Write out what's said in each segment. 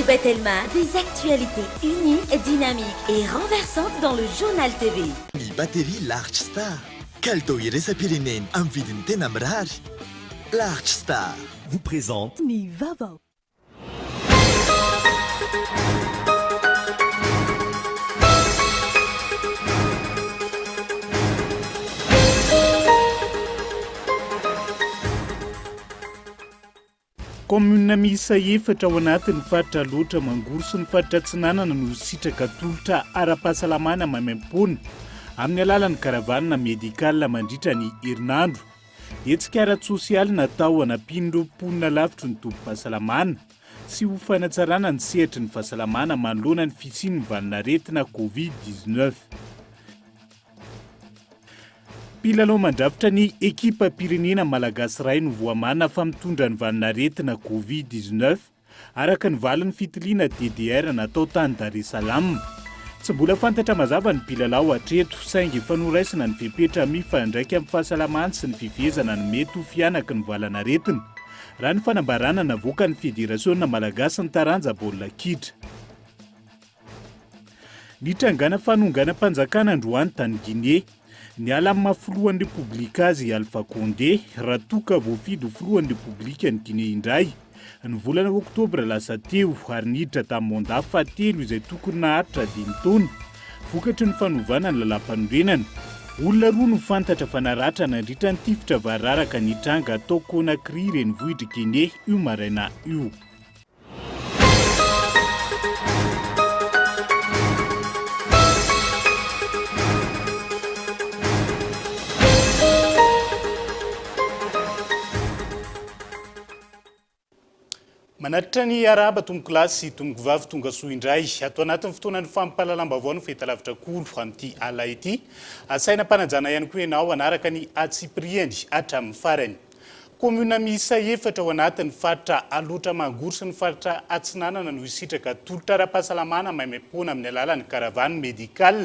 Belma, des actualités uniques, dynamiques et renversantes dans le journal TV. Ny batterie Large Star. Kalitao iresa-pireneny amin'ny vidiny tena mirary. Large Star vous présente ny Vaovao. Commune miisa efatra ao anatin'ny faritra loatra mangoro sy ny faritra tsinanana no sitraka tolotra ara-pahasalamana maimaim-pona amin'ny alalan'ny karavanina medikala mandritra ny herinandro. Hetsika ara-tsosialy natao hanampian'ireo mponina lavitry ny tombom-pahasalamana sy ho fanatsarana ny sehatry ny fahasalamana manoloana ny fisian'ny valinaretina Covid-19. Pilalao mandrafitra ny ekipa pirenena malagasy iray no voamana fa mitondra ny valinaretina Covid-19 araka ny valin'ny fitiliana DDR natao tany Dar es Salaam. Tsy mbola fantatra mazava ny pilalao hatreto saingy efa noraisina ny fepetra mifandraika amin'ny fahasalamana sy ny fifehezana ny mety ho fianaky ny valanaretina raha ny fanambarana navoaka ny Federasiona Malagasy ny taranja baolina kitra. Nitrangana fanonganam-panjakana Androany tany Guinée. Ny ala amin'ny filohan'ny Repoblika azy Alpha Condé raha toka voafidy ho filohan'ny Repoblika ny Guinée indray. Ny volana Oktobra lasa teo ary niditra tamin'ny mandat fahatelo izay tokony naharitra 5 taona. Vokatry ny fanovana ny lalam-panorenana. Olona roa no fantatra fa naratra nandritra ny tifitra vararaka nitranga atao Conakry renivohitra Guinée io maraina io. Manatitra ny araba tomboko lasy sy tomboko vavy tonga soa indray ato anatin'ny fotoanan'ny fampahalalam-baovao ny fahitalavitra kolo amin'ity ala ity. Asaina mpanajana ihany koa ianao anaraka ny atsipriany hatramin'ny farany. Commune miisa efatra ao anatin'ny faritra aloatra mangoro sy ny faritra atsinanana no isitraka tolotra ara-pahasalamana maimaim-pona amin'ny alalan'ny karavany medikal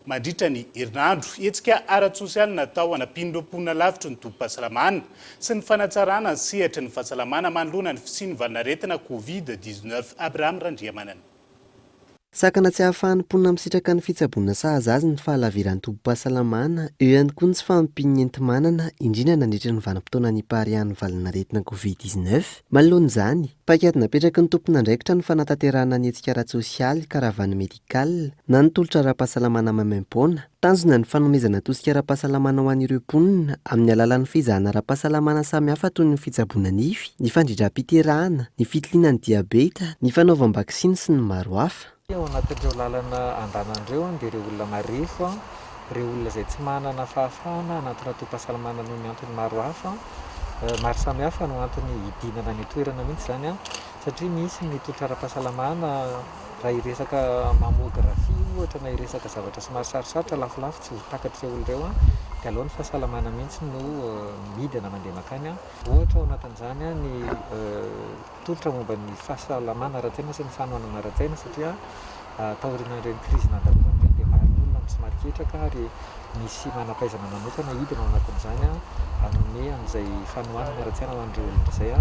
mandritra ny herinandro. Hetsika ara-tsosialy natao hanampian'ireo mponina lavitry ny tombom-pahasalamana sy ny fanatsarana ny sehatry ny fahasalamana manoloana ny fisian'ny valinaretina Covid-19. Abraham Randriamanana. Sakana tsy ahafahan'ny mponina misitraka ny fitsaboana sahazazy ny fahalaviran'ny tombom-pahasalamana, eo ihany koa ny tsy fahampiany enti-manana indrindra nandritra ny vanim-potoana ny parian'ny valinaretina Covid-19. Manoloana izany, paikady napetraka ny tompon'andraikitra ny fanatanterahana ny hetsika ara-tsosialy karavany medikal na ny tolotra ara-pahasalamana maimaim-pona. Tanjona ny fanomezana tosika ara-pahasalamana ho an'ireo mponina amin'ny alalan'ny fizahana ara-pahasalamana samihafa toy ny fitsaboana nify, ny fandridram-piterahana, ny fitiliana ny diabeta, ny fanaovam-baksiny sy ny maro hafa. Ao anatin'ireo lalana andanan'ireo dia ireo olona marefo, ireo olona izay tsy manana fahafahana anatina tombom-pahasalamana noho ny antony maro hafa, maro samihafa no antony hidinana ny toerana mihitsy izany satria misy ny tolotra ara-pahasalamana raha iresaka mamografia ohatra na iresaka zavatra somary sarosarotra lafolafo tsy ho takatry ireo olona ireo dia aleo ny fahasalamana mihitsy no midina mandeha makany. Ohatra ao anatin'izany ny tolotra momba ny fahasalamana ara-tsaina sy ny fanohanana ara-tsaina satria taorian'ireny krizy nandalovan'ireny dia maro ny olona somary ketraka ary misy manam-pahaizana manokana hidina ao anatin'izany hanome amin'izay fanohanana ara-tsaina ho an'ireo olona izay.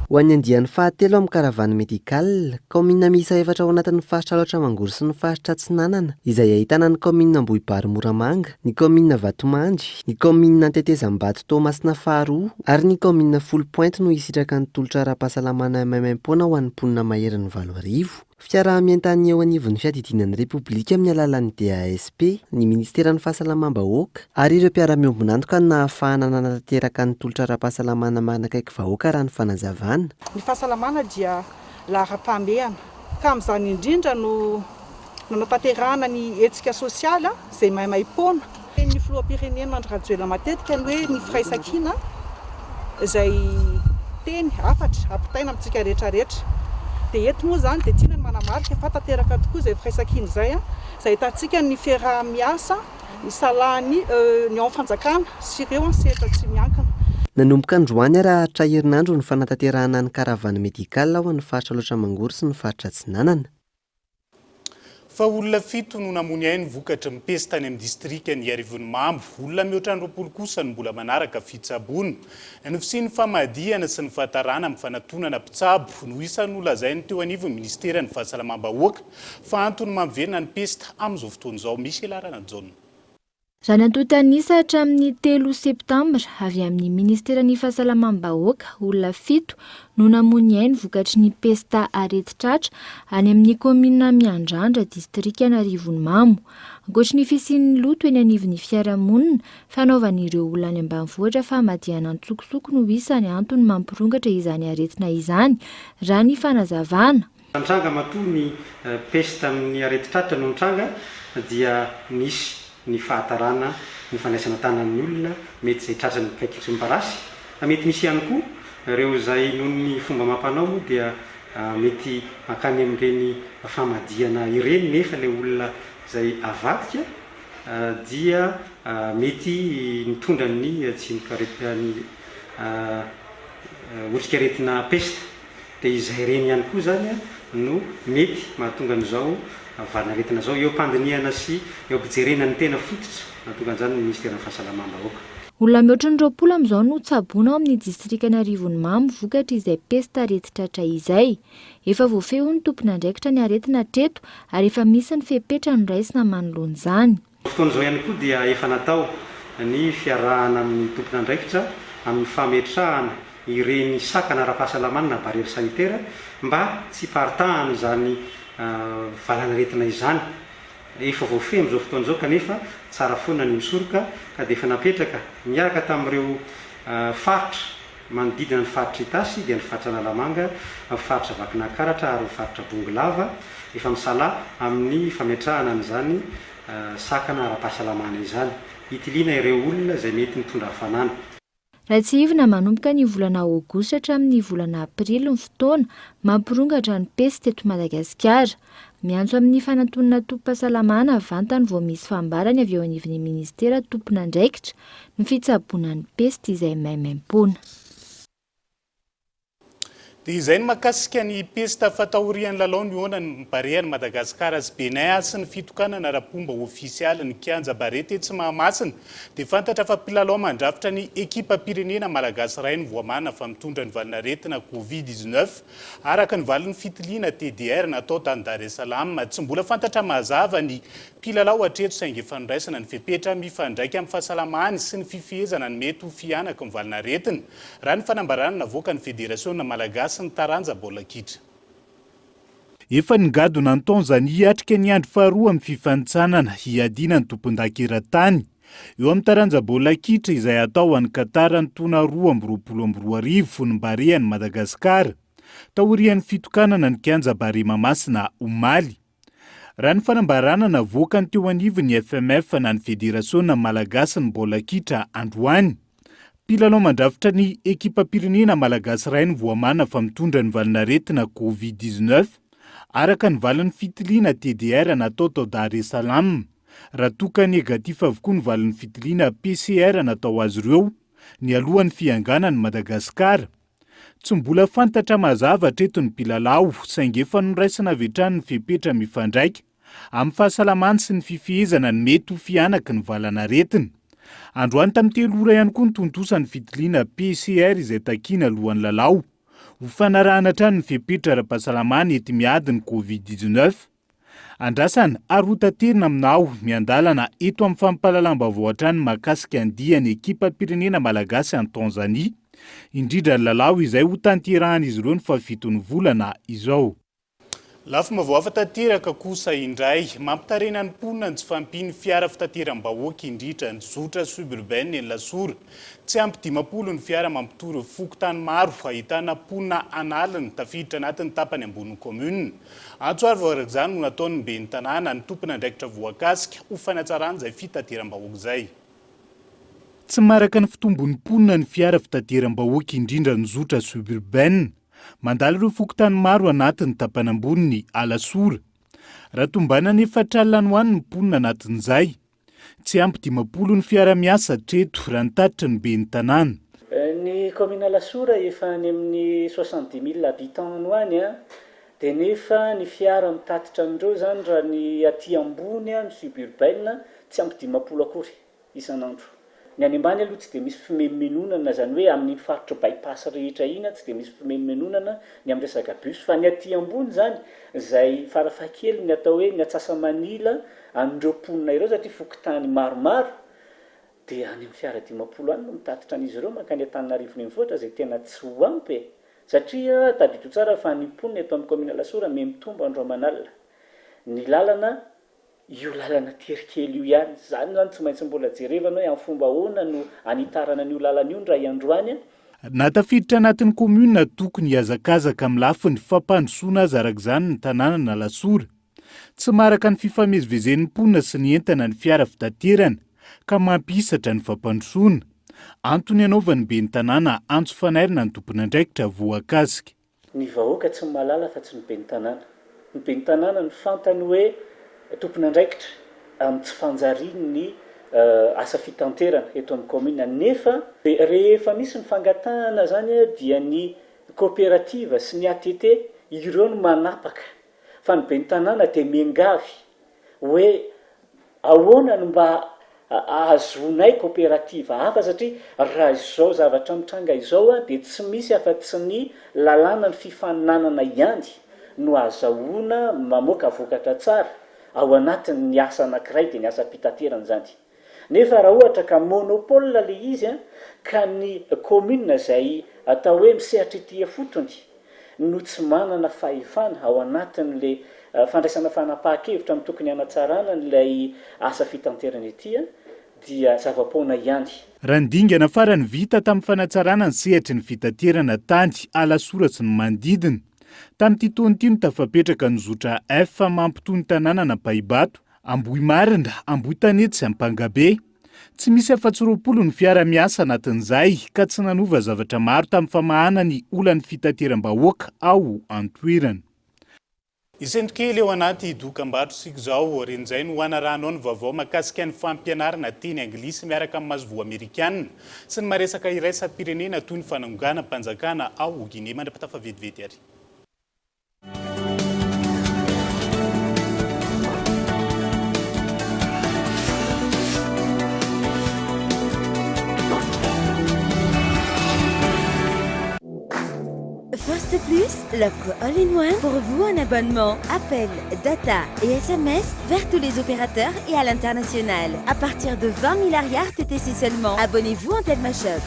Ho an'ny andian'ny fahatelo amin'ny karavany medikal, commune miisa efatra ao anatin'ny faritra aloatra mangoro sy ny faritra atsinanana izay ahitana ny commune Ambohibary Moramanga, ny commune Vatomandry, ny commune Tetezambato Toamasina faharoa ary ny commune Folo Pointe no isitraka ny tolotra ara-pahasalamana maimaim-pona ho an'ny mponina maherin'ny 7 arivo. Fiaraha-miantan'ny eo anivon'ny fiadidinan'ny Repoblika amin'ny alalan'ny DASP, ny Ministeran'ny Fahasalamam-bahoaka ary ireo mpiara-miombonantoka no nahafahana nanatanteraka ny tolotra ara-pahasalamana manakaiky vahoaka raha ny fanazavana. Ny fahasalamana dia lahara-pahamehana ka amin'izany indrindra no nanatanterahana ny hetsika sosialy izay maimaim-pona. Ny filoham-pirenena Andry Rajoelina matetika ny hoe ny firaisan-kina izay teny afatra ampitaina amintsika rehetrarehetra. Dia eto moa izany dia tiana ny manamarika fa tanteraka tokoa izay firaisan-kina izay izay ahitantsika ny fiaraha-miasa, ny salany, ny ao fanjakana sy ireo sehatra tsy miankina. Nanomboka androany arahatra herinandro ny fanatanterahana ny karavany medikal ao amin'ny faritra aloatra mangoro sy ny faritra atsinanana. fa olona 7 no namony ainy vokatra mipesta any amin'ny distrika ny Arivony Mambo. Olona mihoatra ny 20 kosa no mbola manaraka fitsaboana. Ny fisiny famadihana sy ny fahatarana amin'ny fanatonana mpitsabo no isan'ny nolazainy teo anivon'ny ministera ny fahasalamam-bahoaka fa antony mampiverina ny pesta amin'izao fotoan'izao. Misy ilarana John. Raha nantontanisa hatramin'ny 3 Septembre avy amin'ny ministeran'ny fahasalamam-bahoaka olona 7 no namony ainy vokatry ny pesta areti-tratra any amin'ny komina Miandrandra distrika ny Arivony Mambo. Ankoatry ny fisian'ny loto eny anivon'ny fiarahamonina fanaovan'ireo olona any ambanivohitra famadihana an-tsokosoko no isany antony mampirongatra izany aretina izany raha ny fanazavana. Antranga matoa ny pesta amin'ny areti-tratra no antranga dia nisy ny fahatarana ny fandraisana tanan'ny olona mety izay tratrany kaikitry mparasy mety misy ihany koa ireo izay noho ny fomba mampanao dia mety makany amin'ireny famadihana ireny nefa ilay olona izay avadika dia mety mitondra ny tsimokaretiny otrikaretina pesta dia izay ireny ihany koa zany no mety mahatonga an'izao valinaretina zao eo pandiniana sy eo ampijerena ny tena fototra natonga an'izany ny ministera ny fahasalamam-bahoaka. Olona mihoatra ny 20 amin'izao no tsaboana ao amin'ny distrika ny Arivony Mambo vokatra izay pesta areti-tratra izay. Efa voafeo ny tompon'andraikitra ny aretina treto ary efa misy ny fepetra no raisina manoloana izany. Fotoan'izao ihany koa dia efa natao ny fiarahana amin'ny tompon'andraikitra amin'ny fametrahana ireny sakana ara-pahasalamana na barrière sanitaire mba tsy paritahana izany valanaretina izany. Efa voafehy amin'izao fotoan'izao kanefa tsara foana ny misoroka ka dia efa napetraka miaraka tamin'ireo faritra manodidina ny faritra Itasy dia ny faritra Analamanga, faritra Vakinakaratra ary ny faritra Bongolava efa misala amin'ny fametrahana an'izany sakana ara-pahasalamana izany. Hitiliana ireo olona izay mety mitondra hafanana. Raha tsy ivona manomboka ny volana Aogositra hatramin'ny volana Aprily ny fotoana mampirongatra ny pesta eto Madagasikara. Miantso amin'ny fanatonana tompo-pahasalamana vantany vao misy fambarany avy eo anivon'ny ministera tompon'andraikitra ny fitsaboana ny pesta izay maimaim-pona. Dia izay ny makasika ny pesta fatahorian'ny lalao ny onany barehany Madagasikara sy Benin sy ny fitokanana ara-pomba ofisialy ny kianja barety etsy Mahamasina dia fantatra fa mpilalao mandrafitra ny ekipa pirenena malagasy iray ny voamana fa mitondra ny valinaretina Covid-19 araka ny valin'ny fitiliana TDR natao tany Dar es Salaam. Tsy mbola fantatra mazava ny mpilalao hatreto saingy efa niraisana ny fepetra mifandraika amin'ny fahasalamany sy ny fifehezana ny mety ho fianaka ny valinaretina raha ny fanambarana navoaka ny federasiona malagasy ny taranja baolina kitra. Efa ningadona ny Tanzania hatrika ny andro faharoa amin'ny fifanitsanana hiadiana ny tompon-dakiran-tany eo amin'ny taranja baolina kitra izay atao any Qatar ny taona 2022 ny barehany Madagasikara taorian'ny fitokanana ny kianja bare Mahamasina omaly. Raha ny fanambarana navoaka ny teo anivon'ny FMF na ny federasiona malagasy ny baolina kitra androany. Mpilalao mandrafitra ny ekipa pirenena malagasy iray ny voamana fa mitondra ny valinaretina Covid-19 araka ny valin'ny fitiliana TDR natao tao Dar es Salaam. Raha toka negatif avokoa ny valin'ny fitiliana PCR natao azy ireo ny alohan'ny fianganany Madagasikara. Tsy mbola fantatra mazava hatreto ny mpilalao saingy efa noraisana avy hatrany ny fepetra mifandraika amin'ny fahasalamany sy ny fifehezana ny mety ho fianaka ny valanaretina. Androany tamin'ny 3 ora ihany koa ny tontosan'ny fitiliana PCR izay takiana alohan'ny lalao ho fanarahana hatrany ny fepetra ara-pahasalamany ety miady ny Covid-19. Andrasana ary ho taterina aminao miandalana eto amin'ny fampahalalam-baovao hatrany makasika andiany ekipa pirenena malagasy any Tanzania indrindra ny lalao izay ho tanterahana izy ireo ny fahavitony volana izao. Lafo mavao afa-tanteraka kosa indray mampitarena ny mponina ny tsy fampiny fiara fitateram-bahoaka indritra ny zotra suburbaine ny lasora. Tsy ampy 10 ny fiara mampitory fokotany maro ahitana mponina analany tafiditra anatin'ny tapany amboniny commune. Antsoaro araka izany no nataony ben'ny tanàna ny tompon'andraikitra voakasika ho fanatsarana izay fitateram-bahoaka izay. Tsy maraka ny fitombon'ny mponina ny fiara fitateram-bahoaka indrindra ny zotra suburbaine. Mandalo ireo fokotany maro anatin'ny tapany amboniny alasora. Raha tombana nefa tralany ny mponina anatin'izay. Tsy ampy 10 ny fiara-miasa treto raha nitatitra ny ben'ny tanàna. Ny commune Alasora efa any amin'ny 70 000 habitants any dia nefa ny fiara mitatitra andreo zany raha ny aty ambony ny suburbaine tsy ampy 50 akory isan'andro. Ny any ambany aloha tsy dia misy fimemenonana zany hoe amin'ny faritra bypass rehetra ina tsy dia misy fimemenonana ny amin'ny resaka bus fa ny aty ambony zany izay farafakely ny atao hoe ny Atsasa-Manila andreo mponina ireo satria fokotany maromaro dia any amin'ny fiara 50 any no mitatitra an'izy ireo mankany Antananarivo renivohitra izay tena tsy ho ampy satria tadidro tsara fa ny mponina eto amin'ny commune Lasora mitombo andro aman'alina. Ny lalana io lalana terikely io ihany zany tsy maintsy mbola jerevana hoe amin'ny fomba ahoana no anitarana an'io lalana io ndray androany. Natafiditra anatin'ny commune tokony hiazakazaka amin'ny lafiny fampandrosoana azy arak'izany ny tanàna na Lasora. Tsy maraka ny fifamezivezen'ny mponina sy ny entana ny fiara fitaterana ka mampisatra ny fampandrosoana. Antony anaovany be ny tanàna antso fanairina ny tompon'andraikitra voakasika. Ny vahoaka tsy malala fa tsy ny be ny tanàna. Ny be ny tanàna ny fantany hoe tompon'andraikitra amin'ny tsy fanjariany ny asa fitanterana eto amin'ny commune nefa rehefa misy ny fangatahana zany dia ny coopérative sy ny ATT ireo no manapaka fa ny be ny tanàna dia miangavy hoe ahoana no mba azonay coopérative hafa satria raha izao zavatra mitranga izao dia tsy misy afa-tsy ny lalàna ny fifaninanana ihany no azahoana mamoaka vokatra tsara ao anatin'ny asa anankiray dia ny asa fitaterana zany. Nefa raha ohatra ka monopole le izy ka ny commune izay atao hoe misehatra ity fotony no tsy manana fahefana ao anatin'le fandraisana fanapahan-kevitra amin'ny tokony hanatsarana n'ilay asa fitanterana ity dia zava-poana ihany. Raha ndingana farany vita tamin'ny fanatsarana ny sehatry ny fitaterana tany Lasora sy ny manodidina. Tamin'ity taona ity no tafapetraka ny zotra F mampitony tanàna na Paibato, Ambohimarina, Ambohitanety sy Ampangabe. Tsy misy afa-tsy 20 ny fiara miasa anatin'izay ka tsy nanova zavatra maro tamin'ny famahana ny olan'ny fitateram-bahoaka ao an-toerana. Isendrikely eo anaty dokam-barotra sika izao ren'izay no hanaranao ny vaovao mahakasika ny fampianarana teny anglisy miaraka amin'ny mazovoa amerikanina sy ny maresaka iraisam-pirenena toy ny fanangana mpanjakana ao Guinée mandrapatafa vetivety ary. First Plus, l'offre all-in-one pour vous en abonnement, appel, data et SMS vers tous les opérateurs et à l'international. À partir de 20 milliards TTC seulement, abonnez-vous en Telma Shop.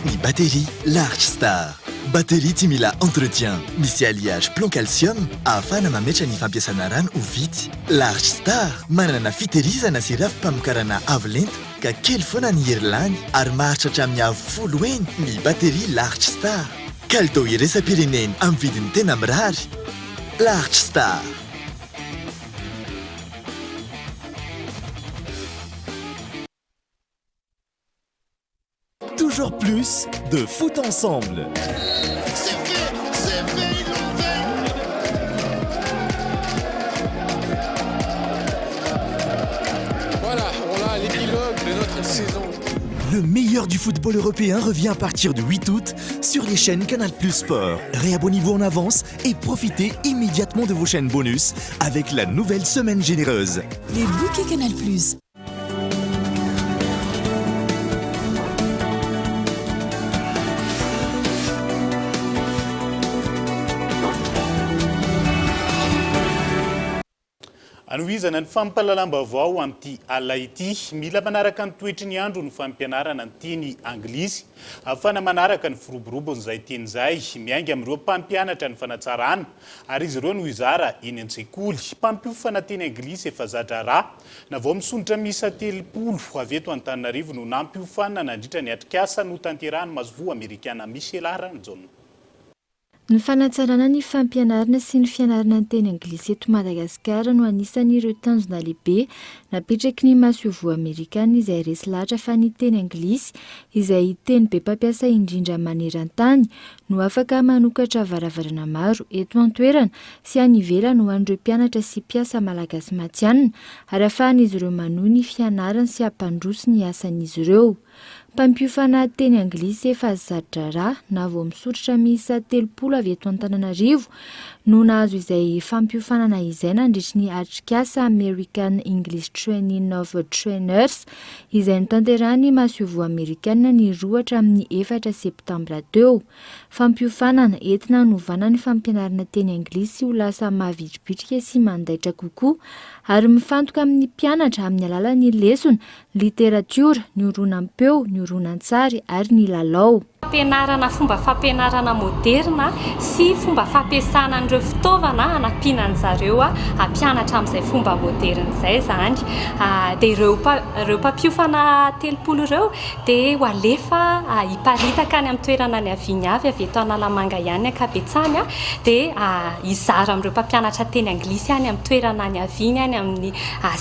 Ni batterie Large Star. Batterie tsy mila entretien, misy alliage plomb calcium ahafahana mametra ny fampiasana rano ho vity. Large Star manana fitehirizana sy rafi-pamokarana avo lenta ka kely foana ny herilany ary maharitra hatramin'ny avo 10 eny ny batterie Large Star. Kalitao iraisam-pirenena amin'ny vidiny tena mirary. Large Star. Toujours plus de foot ensemble. Voilà, on a l'épilogue de notre saison. Le meilleur du football européen revient à partir du 8 août sur les chaînes Canal+ Sport. Réabonnez-vous en avance et profitez immédiatement de vos chaînes bonus avec la nouvelle semaine généreuse. Les bouquets Canal+. Anohizana ny fampalalam-baovao amin'ity alina ity, mila manaraka ny toetry ny andro ny fampianarana ny teny anglisy ahafana manaraka ny firoborobon'izay teny izay miainga amin'ireo mpampianatra ny fanatsarana ary izy ireo no hizara eny an-tsekoly. Mpampiofana teny anglisy efa zatra rà na vao misondratra miisa 30 avy eto Antananarivo no nampiofana nandritra ny atrikasa no tanterahany mazovoa amerikana Michel Aranjon. Ny fanatsarana ny fampianarana sy ny fianarana ny teny anglisy eto Madagasikara no anisan'ireo tanjona lehibe napetraky ny masovo Amerikana izay resy lahatra fa ny teny anglisy izay teny be mpampiasa indrindra maneran-tany no afaka manokatra varavarana maro eto an-toerana sy any ivelany ho an'ireo mpianatra sy mpiasa malagasy matianina ary ahafahan'izy ireo manohy ny fianarana sy hampandroso ny asan'izy ireo. Mpampiofana teny anglisy efa zatra rà na vao misoritra miisa 30 avy eto Antananarivo no nahazo izay fampiofanana izay nandritry ny atrik'asa American English Training of Trainers izay notanterahany masovo Amerikana ny 2 hatramin'ny 4 Septembre teo. Fampiofanana entina hanovana ny fampianarana teny anglisy ho lasa mahavitribitrika sy mandaitra kokoa ary mifantoka amin'ny mpianatra amin'ny alalan'ny lesona, literatiora, ny horonan-peo, ny horonan-tsary ary ny lalao. Fampianarana fomba fampianarana moderna sy fomba fampiasana an'ireo fitaovana hanampiana an'zareo hampianatra amin'izay fomba moderna izay zany. Dia ireo mpampiofana 30 ireo dia ho alefa hiparitaka any amin'ny toerana ny aviany avy eto Analamanga ihany ankabetsany dia hizara amin'ireo mpampianatra teny anglisy any amin'ny toerana ny aviany any amin'ny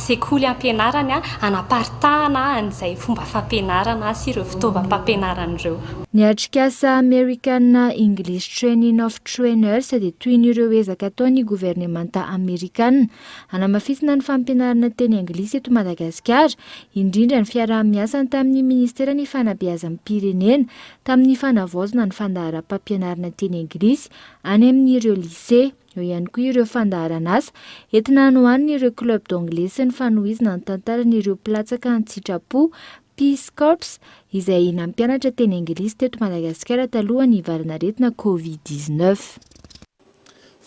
sekoly ampianarany hanaparitahana an'izay fomba fampianarana sy ireo fitaovam-pampianarana ireo. Ny atrik'asa American English Training of Trainers dia toy ireo ezaka ataon'ny governemanta Amerikana hanamafisina ny fampianarana teny anglisy eto Madagasikara, indrindra ny fiaraha-miasany tamin'ny Ministeran'ny Fanabeazan'ny Pirenena tamin'ny fanavaozana ny fandaharam-pampianarana teny anglisy any amin'ireo lycée. Eo ihany koa ireo fandaharana asa entina hanohaniny ireo club d'anglais sy ny fanohizana ny tantaran'ireo mpilatsaka ny sitrapo Peace Corps izay nampianatra teny anglisy teto Madagasikara taloha ny varanaretina Covid-19.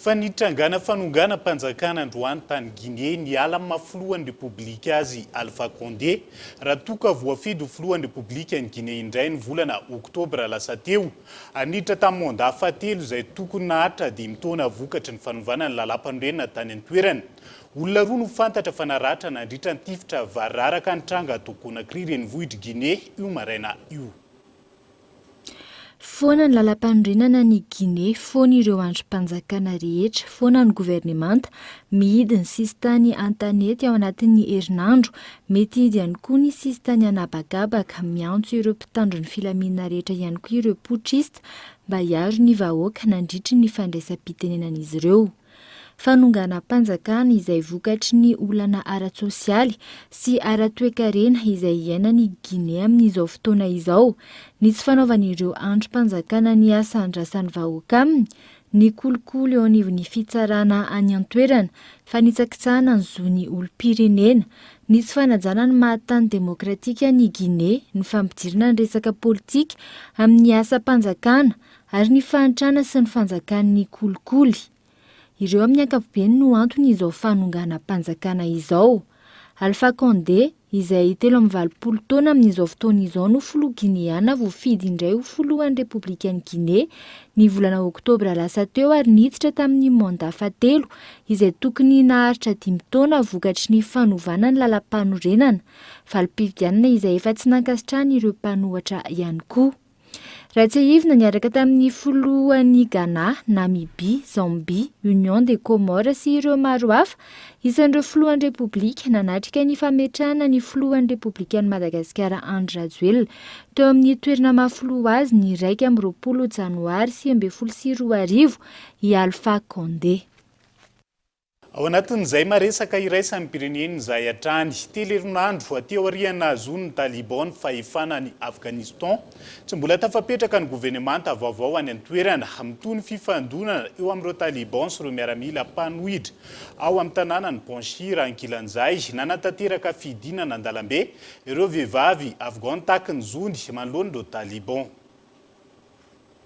Fa nitrangana fanongana mpanjakana androany tany Guinée niala amin'ny mafoloan'ny Repoblika azy Alpha Condé raha toka voafidy foloan'ny Repoblika ny Guinée indray ny volana Oktobra lasa teo. Anitra tamin'ny mandat fahatelo izay tokony nahatra 5 taona vokatry ny fanovana ny lalam-panorenana tany an-toerana. Olona roa no fantatra fa naratra nandritra ny tifitra vararaka ny tranga Tokonakry renivohitra Guinée io maraina io. Foana ny lalam-panorenana ny Guinée, foana ireo androm-panjakana rehetra, foana ny governemanta, mihidy ny sistany antanety ao anatin'ny herinandro, mety hidy ihany koa ny sistany anabagabaka, miantso ireo mpitandro ny filaminana rehetra ihany koa ireo putschista mba hiaro ny vahoaka nandritry ny fandraisam-pitenenan'izy ireo. Fanongana mpanjakana izay vokatry ny olana ara-tsosialy sy ara-toekarena izay iainany Guinée amin'izao fotoana izao. Ny tsy fanaovan'ireo androm-panjakana ny asa andrasan'ny vahoaka aminy, ny kolokolo eo anivon'ny fitsarana any an-toerana, fanitsakitsahana ny zon'ny olom-pirenena, ny tsy fanajana ny mahatany demokratika ny Guinée, ny fampidirana ny resaka politika amin'ny asa mpanjakana ary ny fahantrana sy ny fanjakan'ny kolikoly. Ireo amin'ny ankapobeny no antony izao fanongana mpanjakana izao. Alpha Condé izay 30 taona amin'izao fotoana izao no filoha Guinéana voafidy indray ho filohan'ny Repoblikan'ny Guinée ny volana Oktobra lasa teo ary niditra tamin'ny mandat fahatelo izay tokony naharitra 5 taona vokatry ny fanovana ny lalam-panorenana. Valim-pifidianana izay efa tsy nankasitrahany ireo mpanohatra ihany koa. Raha tsy ahivina niaraka tamin'ny filohan'ny Ghana, Namibia, Zambia, Union des Comores sy ireo maro hafa, isan'ireo filohan'ny Repoblika nanatrika ny fametrahana ny filohan'ny Repoblikan'i Madagasikara Andry Rajoelina teo amin'ny toerana mahafiloha azy ny 20 Janoary 2024 i Alpha Condé. Ao anatin'izay maresaka iraisan'ny pireneny izay hatrany teleronandro aty aoriana azony ny Taliban fahefana ny Afghanistan tsy mbola tafapetraka ny governemanta vaovao any an-toerana amin'ny ny fifandonana eo amin'ireo Taliban sy ireo miaramila mpanohitra ao amin'ny tanàna ny Panjshir ankilan'izay nanatanteraka fidinana an-dalambe ireo vehivavy Afghan tahaka ny zony manoloan'ireo Taliban.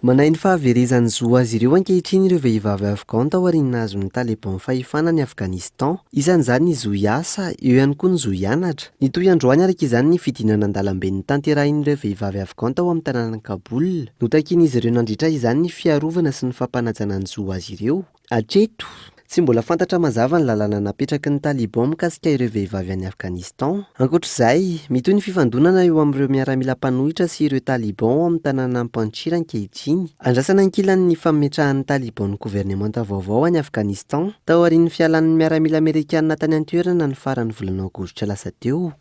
Manay ny fahaverezany zo azy ireo ankehitriny ireo vehivavy Afghan tao aoriana azon'ny Taliban fahefana ny Afghanistan, isan'izany ny zo hiasa, eo ihany koa ny zo hianatra. Nitoy androany araka izany ny fidinana an-dalambe ny tanterahin'ireo vehivavy Afghan tao amin'ny tanàna Kaboul. Notakin'izy ireo nandritra izany ny fiarovana sy ny fampanajana ny zo azy ireo. Hatreto tsy mbola fantatra mazava ny lalàna napetraky ny taliban mikasika ireo vehivavy any Afghanistan. Ankoatr'izay, mitoy ny fifandonana eo amin'ireo miaramila mpanohitra sy ireo taliban amin'ny tanàna Panjshir ankehitriny. Andrasana ankilan'ny fametrahan'ny taliban ny gouvernemanta vaovao any Afghanistan tao aorian'ny fialan'ny miaramila Amerikanina tany an-toerana ny faran'ny volana aogositra lasa teo.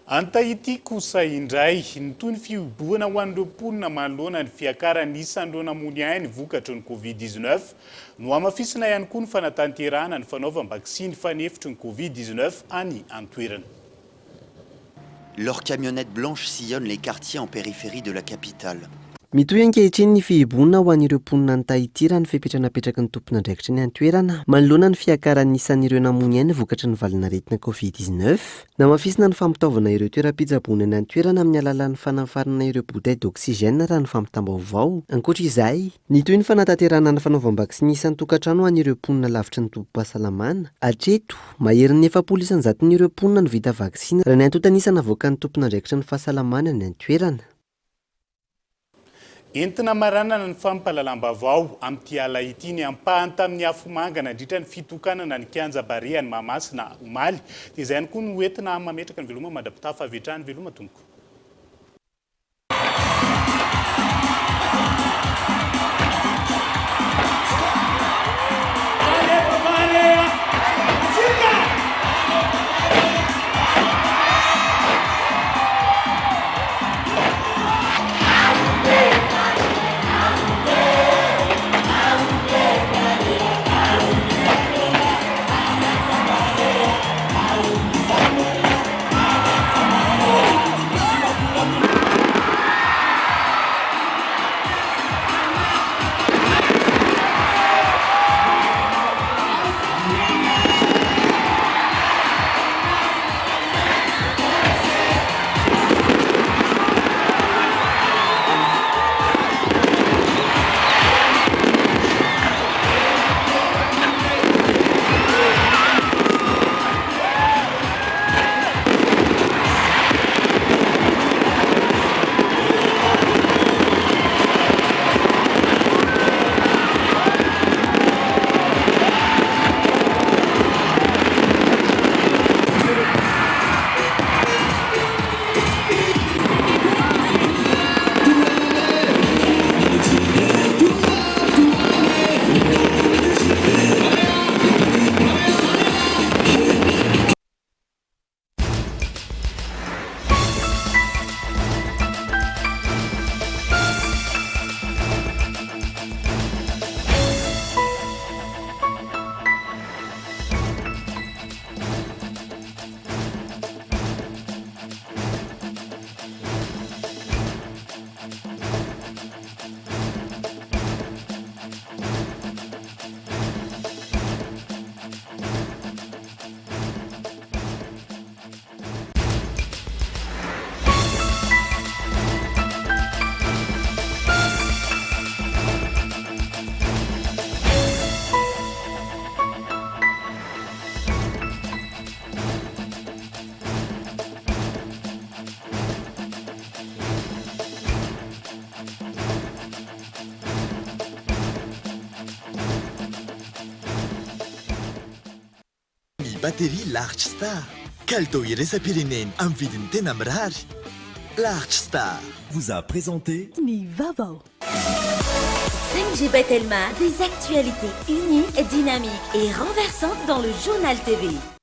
Antahity kosa indray nytoy ny fibohana ho an'ireo mponina manoloana ny fiakarany isan'ireo namony ainy vokatry ny Covid-19 no amafisina ihany koa ny fanatanterahana ny fanaovam-baksiny fanefitry ny Covid-19 any an-toerana. Leurs camionnettes blanches sillonnent les quartiers en périphérie de la capitale. Mitoy ankehitriny ny fihibonana ho an'ireo mponina ny Tahiti raha ny fipetranapetraky ny tompona andraikitry ny an-toerana manoloana ny fiakaran'ny isan'ireo namony ainy vokatry ny valinaretina Covid-19 na mafisina ny fampitaovana ireo toeram-pitsaboana ny an-toerana amin'ny alalan'ny fanafarana ireo bouteilles d'oxygène raha ny fampitam-baovao. Ankoatr'izay, nitoy ny fanatanterahana ny fanaovam-baksiny isan'ny tokantrano ho an'ireo mponina lavitry ny tompom-pahasalamana. Hatreto, maherin'ny 700,000 mponina no vita vaksiny raha ny antotanisana avoakan'ny tompona andraikitry ny fahasalamana ny an-toerana. Entina maranana ny fampahalalam-baovao amin'ity alaity ny ampahany tamin'ny afomanga nandritra ny fitokanana ny kianja bariany Mahamasina omaly dia izay ihany koa no entina mametraka ny veloma mandrapitafa avetrahany veloma tompoko. Batterie Large Star. Kalitao iresa-pireneny amin'ny vidiny tena mirary. Large Star vous a présenté Ni Vaovao. 5G Batelma, des actualités unies, dynamiques et renversantes dans le journal TV.